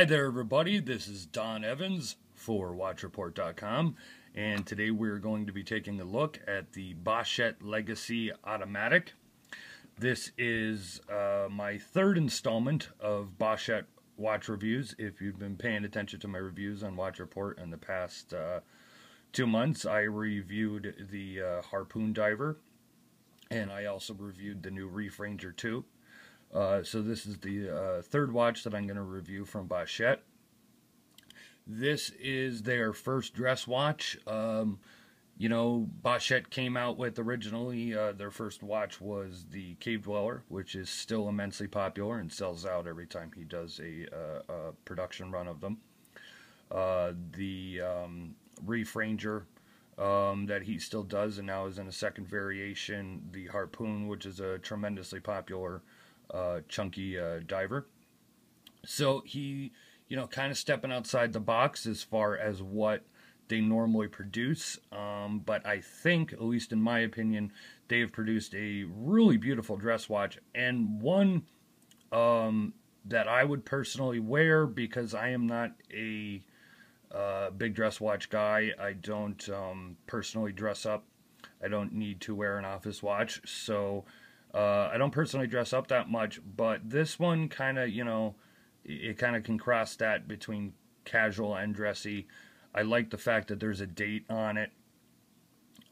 Hi there, everybody. This is Don Evans for WatchReport.com, and today we're going to be taking a look at the Boschett Legacy Automatic. This is my third installment of Boschett watch reviews. If you've been paying attention to my reviews on Watch Report in the past 2 months, I reviewed the Harpoon Diver, and I also reviewed the new Reef Ranger 2. So this is the third watch that I'm going to review from Boschett. This is their first dress watch. Boschett came out with originally, their first watch was the Cave Dweller, which is still immensely popular and sells out every time he does a production run of them. The Reef Ranger that he still does and now is in a second variation, the Harpoon, which is a tremendously popular chunky diver. So he, kind of stepping outside the box as far as what they normally produce. But I think, at least in my opinion, they have produced a really beautiful dress watch, and one that I would personally wear because I am not a big dress watch guy. I don't personally dress up. I don't need to wear an office watch, so I don't personally dress up that much, but this one kind of, it kind of can cross that between casual and dressy. I like the fact that there's a date on it.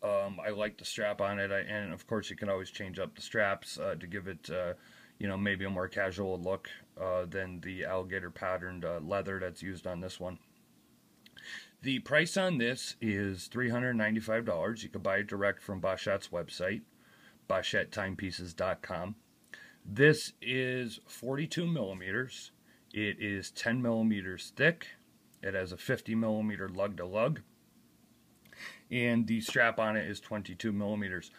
I like the strap on it, and of course you can always change up the straps to give it, maybe a more casual look than the alligator patterned leather that's used on this one. The price on this is $395. You can buy it direct from Boschett's website, BoschettTimepieces.com. This is 42 millimeters. It is 10 millimeters thick. It has a 50 millimeter lug to lug, and the strap on it is 22 millimeters.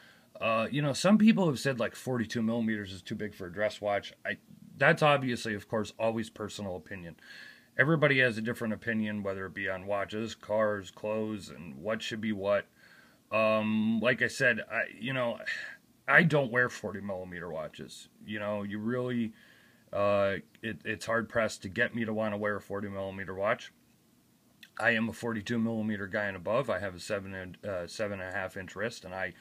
Some people have said like 42 millimeters is too big for a dress watch. That's obviously, of course, always personal opinion. Everybody has a different opinion, whether it be on watches, cars, clothes, and what should be what. Like I said, I don't wear 40 millimeter watches. You really, it's hard pressed to get me to want to wear a 40 millimeter watch. I am a 42 millimeter guy and above. I have a 7.5 inch wrist, and I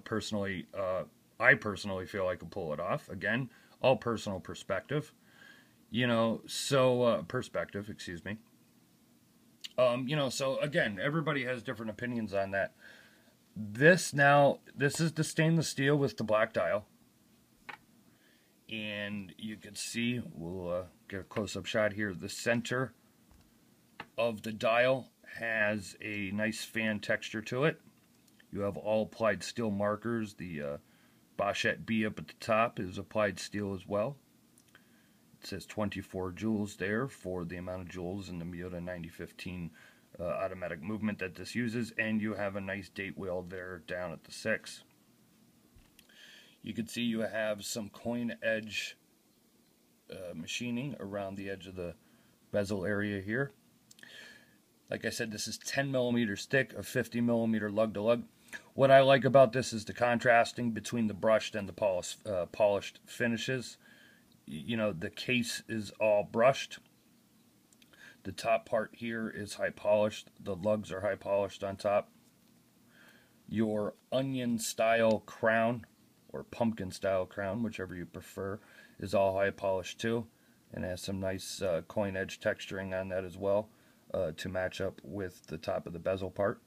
personally feel I can pull it off. Again, all personal perspective. Perspective, excuse me. So again, everybody has different opinions on that. This is the stainless steel with the black dial, and you can see, we'll get a close-up shot here, the center of the dial has a nice fan texture to it. You have all applied steel markers. The Boschett B up at the top is applied steel as well. It says 24 joules there for the amount of joules in the Miota 9015 automatic movement that this uses, and you have a nice date wheel there down at the 6. You can see you have some coin edge machining around the edge of the bezel area here. Like I said, this is 10 millimeters thick, a 50 millimeter lug to lug. What I like about this is the contrasting between the brushed and the polished finishes. The case is all brushed. The top part here is high polished. The lugs are high polished on top. Your onion style crown, or pumpkin style crown, whichever you prefer, is all high polished too, and has some nice coin edge texturing on that as well to match up with the top of the bezel part.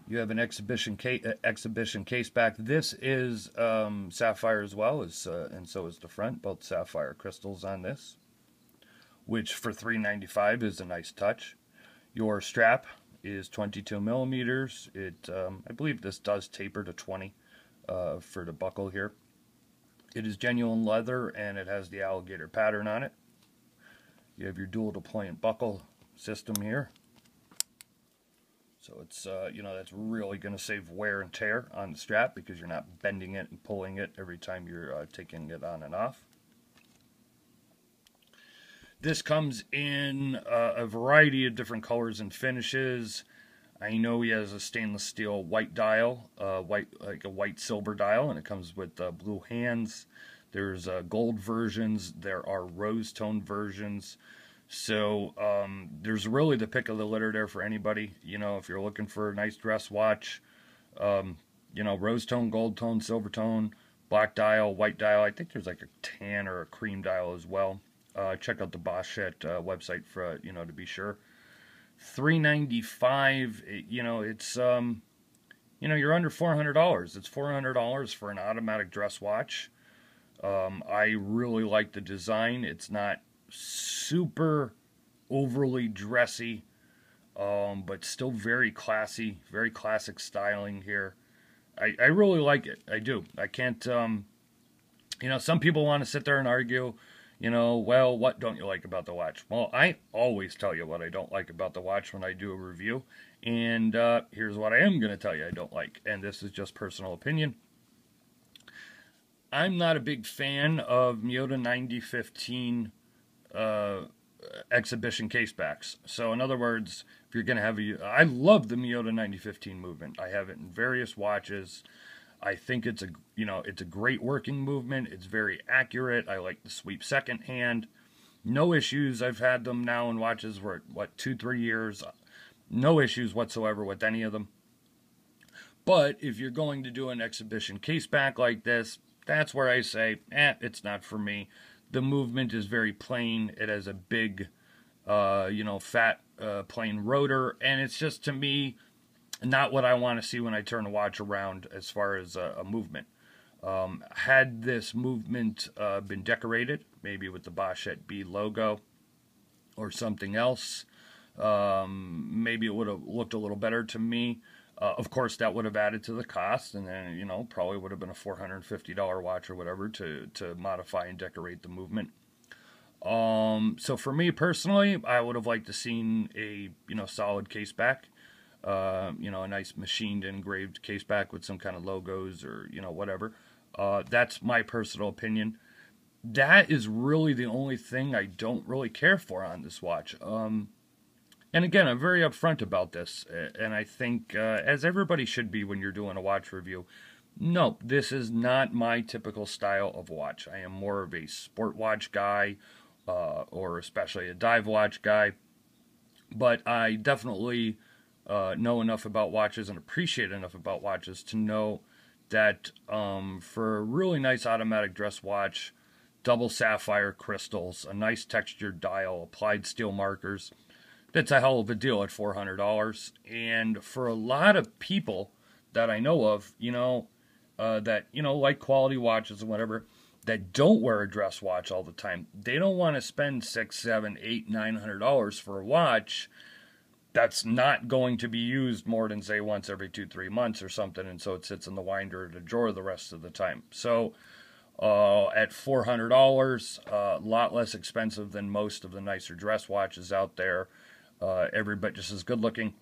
You have an exhibition case back. This is sapphire as well, and so is the front. Both sapphire crystals on this, which for $395 is a nice touch. Your strap is 22 millimeters. I believe this does taper to 20 for the buckle here. It is genuine leather, and it has the alligator pattern on it. You have your dual deployment buckle system here. So it's, that's really going to save wear and tear on the strap because you're not bending it and pulling it every time you're taking it on and off. This comes in a variety of different colors and finishes. I know he has a stainless steel white dial, like a white silver dial, and it comes with blue hands. There's gold versions. There are rose tone versions. So there's really the pick of the litter there for anybody. You know, if you're looking for a nice dress watch, you know, rose tone, gold tone, silver tone, black dial, white dial. I think there's like a tan or a cream dial as well. Check out the Boschett website for you know, to be sure. $395. You know, it's you know, you're under $400. It's $400 for an automatic dress watch. I really like the design. It's not super overly dressy, but still very classy, very classic styling here. I really like it. I do. I can't, you know, some people want to sit there and argue, you know, well, what don't you like about the watch? Well, I always tell you what I don't like about the watch when I do a review. And here's what I am going to tell you I don't like. And this is just personal opinion. I'm not a big fan of Miyota 9015 exhibition casebacks. So in other words, if you're going to have I love the Miyota 9015 movement. I have it in various watches. I think it's a, you know, it's a great working movement. It's very accurate. I like the sweep second hand. No issues. I've had them now in watches for, what, 2-3 years. No issues whatsoever with any of them. But if you're going to do an exhibition caseback like this, that's where I say, it's not for me. The movement is very plain. It has a big, you know, fat, plain rotor. And it's just, to me, not what I want to see when I turn the watch around as far as a movement. Had this movement been decorated, maybe with the Boschett B logo or something else, maybe it would have looked a little better to me. Of course, that would have added to the cost, and then, you know, probably would have been a $450 watch or whatever to modify and decorate the movement. So for me personally, I would have liked to seen a, you know, solid caseback. You know, a nice machined engraved caseback with some kind of logos or, you know, whatever. That's my personal opinion. That is really the only thing I don't really care for on this watch. And again, I'm very upfront about this, and I think, as everybody should be when you're doing a watch review, no, this is not my typical style of watch. I am more of a sport watch guy, or especially a dive watch guy, but I definitely know enough about watches and appreciate enough about watches to know that for a really nice automatic dress watch, double sapphire crystals, a nice textured dial, applied steel markers, that's a hell of a deal at $400. And for a lot of people that I know of, you know, that, you know, like quality watches and whatever, that don't wear a dress watch all the time, they don't want to spend $600, $700, $800, $900 for a watch that's not going to be used more than, say, once every 2-3 months or something, and so it sits in the winder or the drawer the rest of the time. So at $400, a lot less expensive than most of the nicer dress watches out there. Every bit just as good looking.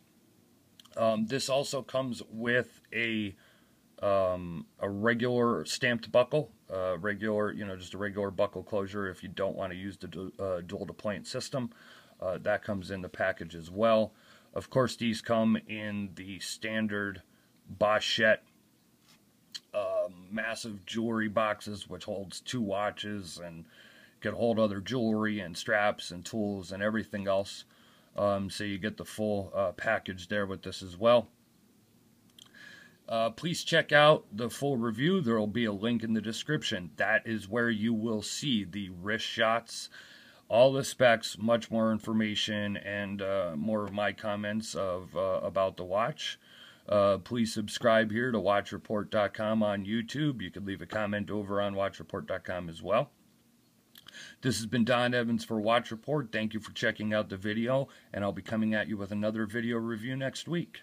This also comes with a regular stamped buckle, regular, you know, just a regular buckle closure if you don't want to use the dual deployment system. That comes in the package as well. Of course, these come in the standard Boschett massive jewelry boxes, which holds 2 watches and can hold other jewelry and straps and tools and everything else. So you get the full package there with this as well. Please check out the full review. There will be a link in the description. That is where you will see the wrist shots, all the specs, much more information, and more of my comments of about the watch. Please subscribe here to WatchReport.com on YouTube. You can leave a comment over on WatchReport.com as well. This has been Don Evans for Watch Report. Thank you for checking out the video, and I'll be coming at you with another video review next week.